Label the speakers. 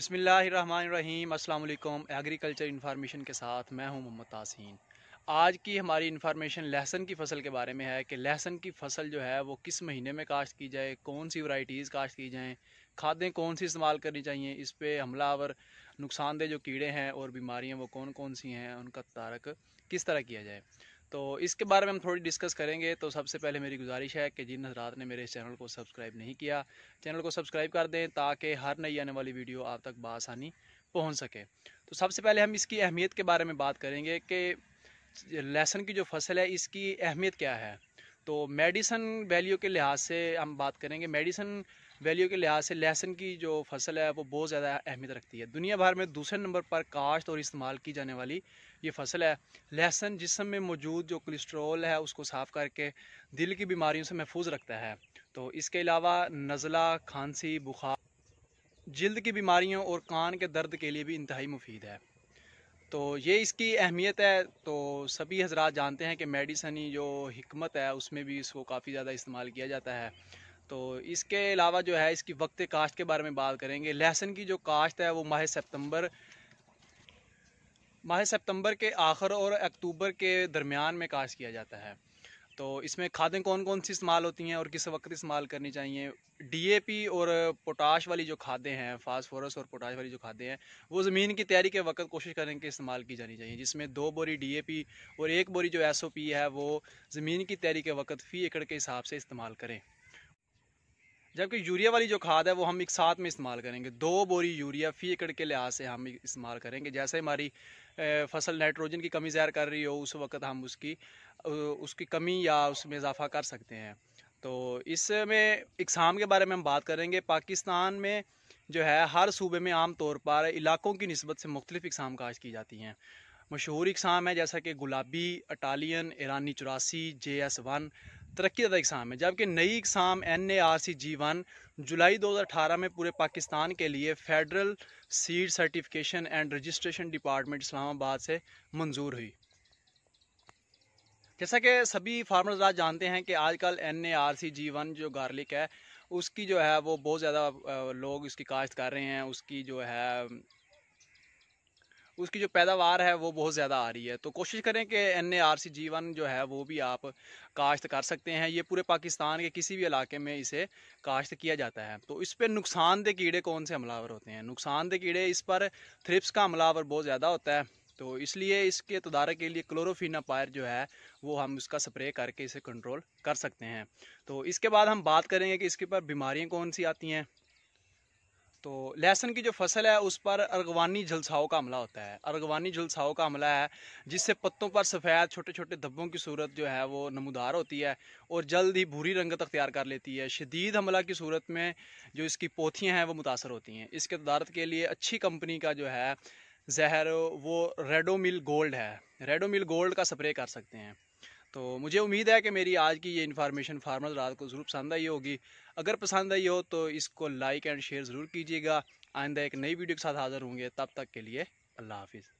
Speaker 1: बिस्मिल्लाहिर्रहमानिर्रहीम। अस्सलाम वालेकुम। एग्रीकल्चर इन्फॉर्मेशन के साथ मैं हूं मोहम्मद तासीन। आज की हमारी इन्फॉर्मेशन लहसुन की फ़सल के बारे में है कि लहसुन की फ़सल जो है वो किस महीने में काश्त की जाए, कौन सी वैरायटीज़ काश्त की जाएँ, खादें कौन सी इस्तेमाल करनी चाहिए, इस पे हमलावर नुकसानदेह जो कीड़े हैं और बीमारियाँ वो कौन कौन सी हैं, उनका तदारक किस तरह किया जाए। तो इसके बारे में हम थोड़ी डिस्कस करेंगे। तो सबसे पहले मेरी गुजारिश है कि जिन हज़रात ने मेरे इस चैनल को सब्सक्राइब नहीं किया, चैनल को सब्सक्राइब कर दें ताकि हर नई आने वाली वीडियो आप तक बआसानी पहुंच सके। तो सबसे पहले हम इसकी अहमियत के बारे में बात करेंगे कि लहसुन की जो फसल है इसकी अहमियत क्या है। तो मेडिसन वैल्यू के लिहाज से हम बात करेंगे। मेडिसन वैल्यू के लिहाज से लहसुन की जो फसल है वो बहुत ज़्यादा अहमियत रखती है। दुनिया भर में दूसरे नंबर पर काश्त और इस्तेमाल की जाने वाली ये फसल है। लहसुन जिस्म में मौजूद जो कोलेस्ट्रॉल है उसको साफ़ करके दिल की बीमारियों से महफूज रखता है। तो इसके अलावा नज़ला, खांसी, बुखार, जल्द की बीमारियों और कान के दर्द के लिए भी इंतहाई मुफीद है। तो ये इसकी अहमियत है। तो सभी हजरात जानते हैं कि मेडिसनी जो हिकमत है उसमें भी इसको काफ़ी ज़्यादा इस्तेमाल किया जाता है। तो इसके अलावा जो है इसकी वक्त काश्त के बारे में बात करेंगे। लहसुन की जो काश्त है वो माह सितंबर के आखिर और अक्टूबर के दरमियान में काश्त किया जाता है। तो इसमें खादें कौन कौन सी इस्तेमाल होती हैं और किस वक्त इस्तेमाल करनी चाहिए। डीएपी और पोटाश वाली जो खादें हैं, फास्फोरस और पोटाश वाली जो खादें हैं, वो ज़मीन की तैयारी के वक्त कोशिश करें कि इस्तेमाल की जानी चाहिए, जिसमें 2 बोरी डीएपी और 1 बोरी जो एसओपी है वो ज़मीन की तैयारी के वक्त फ़ी एकड़ के हिसाब से इस्तेमाल करें। जबकि यूरिया वाली जो खाद है वो हम एक साथ में इस्तेमाल करेंगे। 2 बोरी यूरिया फ़ी एकड़ के लिहाज से हम इस्तेमाल करेंगे। जैसे हमारी फसल नाइट्रोजन की कमी ज़ाहिर कर रही हो उस वक्त हम उसकी कमी या उसमें इजाफा कर सकते हैं। तो इसमें इकसाम के बारे में हम बात करेंगे। पाकिस्तान में जो है हर सूबे में आम तौर पर इलाकों की निस्बत से मुख्तलिफ इकसाम काश्त की जाती हैं। मशहूर इकसाम है जैसा कि गुलाबी, अटालियन, ईरानी 84, JS1 तरक्की ज़्यादा इकसाम है। जबकि नई इकसाम NARC G1 जुलाई 2018 में पूरे पाकिस्तान के लिए federal seed certification and registration department Islamabad से मंजूर हुई। जैसा कि सभी फार्मर्स आज जानते हैं कि आजकल NARC G1 जो गार्लिक है उसकी जो है वो बहुत ज़्यादा लोग इसकी काश्त कर रहे हैं। उसकी जो पैदावार है वो बहुत ज़्यादा आ रही है। तो कोशिश करें कि NARC G1 जो है वो भी आप काश्त कर सकते हैं। ये पूरे पाकिस्तान के किसी भी इलाके में इसे काश्त किया जाता है। तो इस पर नुकसानदेह कीड़े कौन से हमलावर होते हैं। नुकसानदेह कीड़े इस पर थ्रिप्स का हमलावर बहुत ज़्यादा होता है। तो इसलिए इसके तदारक के लिए क्लोरोफिनापायर जो है वो हम इसका स्प्रे करके इसे कंट्रोल कर सकते हैं। तो इसके बाद हम बात करेंगे कि इसके ऊपर बीमारियाँ कौन सी आती हैं। तो लहसुन की जो फसल है उस पर अर्गवानी झुलसाओं का हमला होता है। अर्गवानी झुलसाओं का हमला है जिससे पत्तों पर सफ़ेद छोटे छोटे धब्बों की सूरत जो है वो नमूदार होती है और जल्द ही भूरी रंगत अख्तियार कर लेती है। शदीद हमला की सूरत में जो इसकी पोथियाँ हैं वो मुतासर होती हैं। इसके तदारत के लिए अच्छी कंपनी का जो है जहर वो रेडोमिल गोल्ड है। रेडोमिल गोल्ड का स्प्रे कर सकते हैं। तो मुझे उम्मीद है कि मेरी आज की ये इन्फॉर्मेशन फार्मर्स रात को ज़रूर पसंद आई होगी। अगर पसंद आई हो तो इसको लाइक एंड शेयर ज़रूर कीजिएगा। आइंदा एक नई वीडियो के साथ हाज़िर होंगे। तब तक के लिए अल्लाह हाफिज़।